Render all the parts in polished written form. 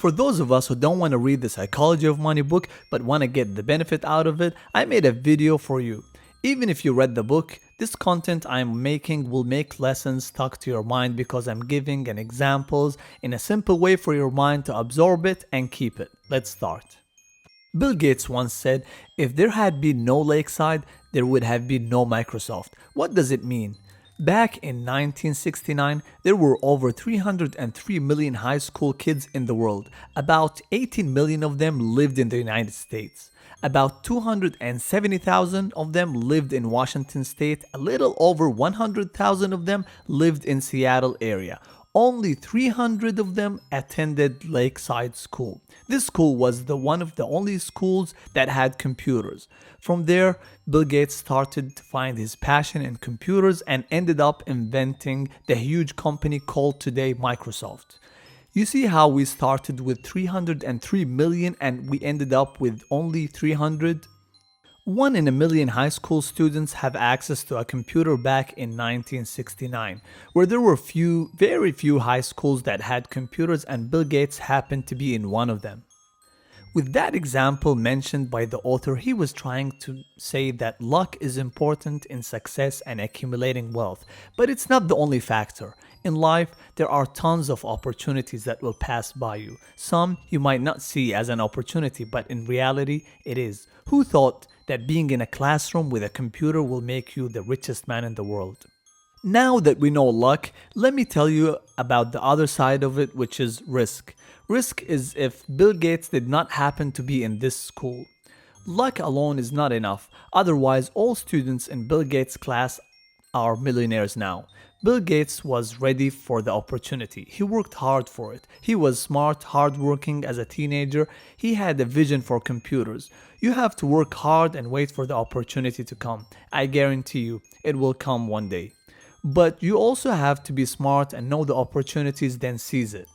For those of us who don't want to read the Psychology of Money book but want to get the benefit out of it, I made a video for you. Even if you read the book, this content I'm making will make lessons stuck to your mind because I'm giving an examples in a simple way for your mind to absorb it and keep it. Let's start. Bill Gates once said, if there had been no Lakeside, there would have been no Microsoft. What does it mean? Back in 1969, there were over 303 million high school kids in the world. About 18 million of them lived in the United States. About 270,000 of them lived in Washington state. A little over 100,000 of them lived in Seattle area. Only 300 of them attended Lakeside School. This school was one of the only schools that had computers. From there, Bill Gates started to find his passion in computers and ended up inventing the huge company called today Microsoft. You see how we started with 303 million and we ended up with only 300? 1 in a million high school students have access to a computer back in 1969, where there were very few high schools that had computers, and Bill Gates happened to be in one of them. With that example mentioned by the author, he was trying to say that luck is important in success and accumulating wealth, but it's not the only factor. In life, there are tons of opportunities that will pass by you. Some you might not see as an opportunity, but in reality, it is. Who thought that being in a classroom with a computer will make you the richest man in the world? Now that we know luck, let me tell you about the other side of it, which is risk. Risk is if Bill Gates did not happen to be in this school. Luck alone is not enough. Otherwise, all students in Bill Gates' class are millionaires now. Bill Gates was ready for the opportunity. He worked hard for it. He was smart, hardworking as a teenager. He had a vision for computers. You have to work hard and wait for the opportunity to come. I guarantee you, it will come one day. But you also have to be smart and know the opportunities, then seize it.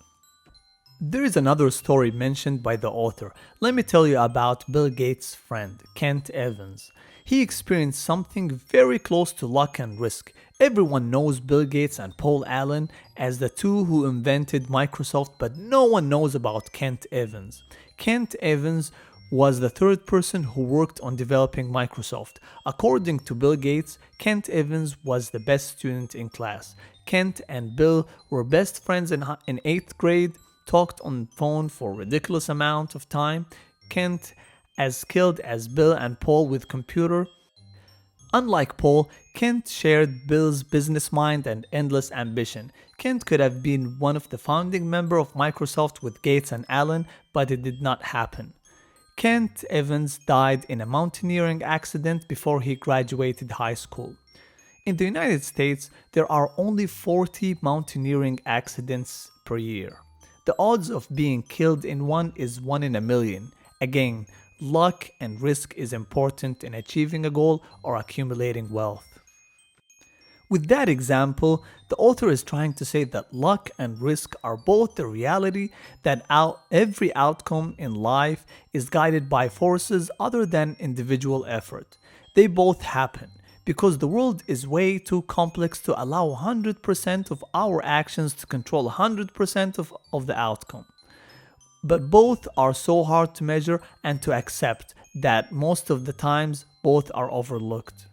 There is another story mentioned by the author. Let me tell you about Bill Gates' friend, Kent Evans. He experienced something very close to luck and risk. Everyone knows Bill Gates and Paul Allen as the two who invented Microsoft, but no one knows about Kent Evans. Kent Evans was the third person who worked on developing Microsoft. According to Bill Gates, Kent Evans was the best student in class. Kent and Bill were best friends in 8th grade, talked on phone for a ridiculous amount of time. Kent as skilled as Bill and Paul with computer. Unlike Paul, Kent shared Bill's business mind and endless ambition. Kent could have been one of the founding members of Microsoft with Gates and Allen, but it did not happen. Kent Evans died in a mountaineering accident before he graduated high school. In the United States, there are only 40 mountaineering accidents per year. The odds of being killed in one is 1 in a million. Again, luck and risk is important in achieving a goal or accumulating wealth. With that example, the author is trying to say that luck and risk are both the reality that every outcome in life is guided by forces other than individual effort. They both happen because the world is way too complex to allow 100% of our actions to control 100% of the outcome. But both are so hard to measure and to accept that most of the times both are overlooked.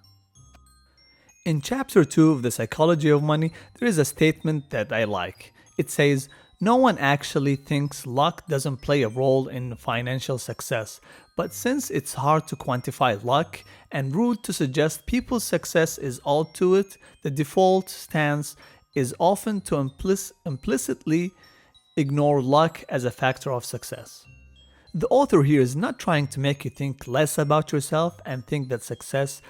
In chapter 2 of the Psychology of Money, there is a statement that I like. It says, no one actually thinks luck doesn't play a role in financial success, but since it's hard to quantify luck and rude to suggest people's success is all to it, the default stance is often to implicitly ignore luck as a factor of success. The author here is not trying to make you think less about yourself and think that success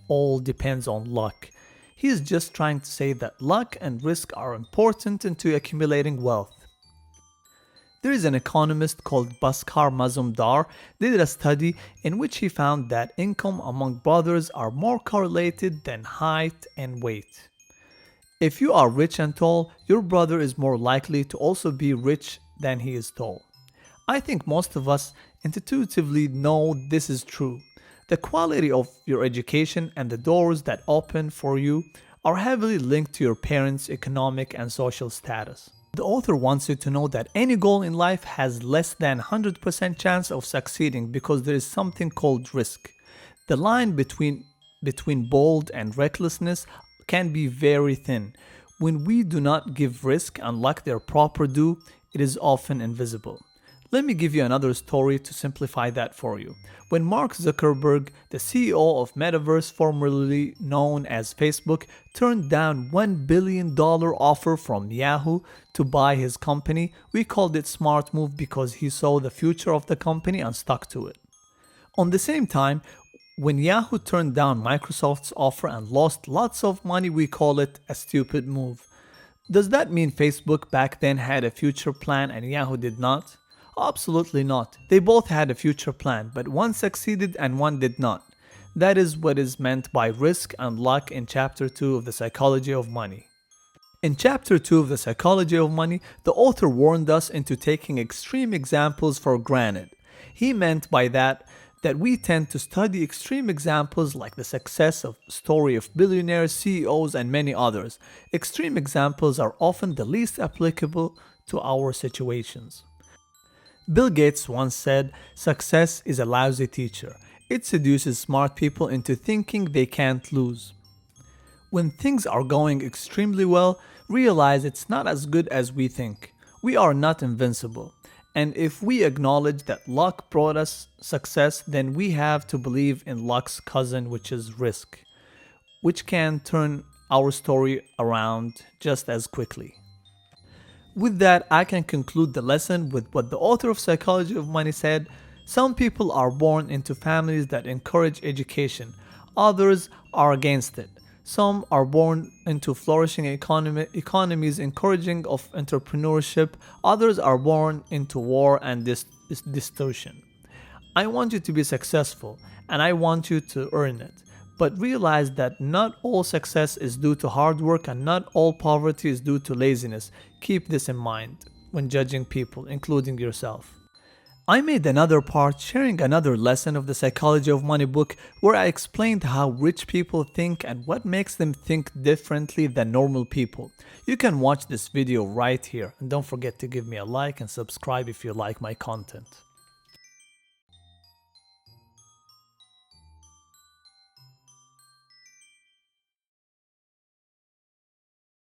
all depends on luck. He is just trying to say that luck and risk are important into accumulating wealth. There is an economist called Bhaskar Mazumdar did a study in which he found that income among brothers are more correlated than height and weight. If you are rich and tall, your brother is more likely to also be rich than he is tall. I think most of us intuitively know this is true. The quality of your education and the doors that open for you are heavily linked to your parents' economic and social status. The author wants you to know that any goal in life has less than 100% chance of succeeding because there is something called risk. The line between bold and recklessness can be very thin. When we do not give risk and luck their proper due, it is often invisible. Let me give you another story to simplify that for you. When Mark Zuckerberg, the CEO of Metaverse, formerly known as Facebook, turned down $1 billion offer from Yahoo to buy his company, we called it smart move because he saw the future of the company and stuck to it. On the same time, when Yahoo turned down Microsoft's offer and lost lots of money, we call it a stupid move. Does that mean Facebook back then had a future plan and Yahoo did not? Absolutely not. They both had a future plan, but one succeeded and one did not. That is what is meant by risk and luck in Chapter 2 of The Psychology of Money. In Chapter 2 of The Psychology of Money, the author warned us into taking extreme examples for granted. He meant by that we tend to study extreme examples like the success story of billionaires, CEOs, and many others. Extreme examples are often the least applicable to our situations. Bill Gates once said, "Success is a lousy teacher. It seduces smart people into thinking they can't lose." When things are going extremely well, realize it's not as good as we think. We are not invincible. And if we acknowledge that luck brought us success, then we have to believe in luck's cousin, which is risk, which can turn our story around just as quickly. With that, I can conclude the lesson with what the author of Psychology of Money said. Some people are born into families that encourage education. Others are against it. Some are born into flourishing economies encouraging of entrepreneurship. Others are born into war and distortion. I want you to be successful and I want you to earn it. But realize that not all success is due to hard work and not all poverty is due to laziness. Keep this in mind when judging people, including yourself. I made another part sharing another lesson of the Psychology of Money book where I explained how rich people think and what makes them think differently than normal people. You can watch this video right here and don't forget to give me a like and subscribe if you like my content.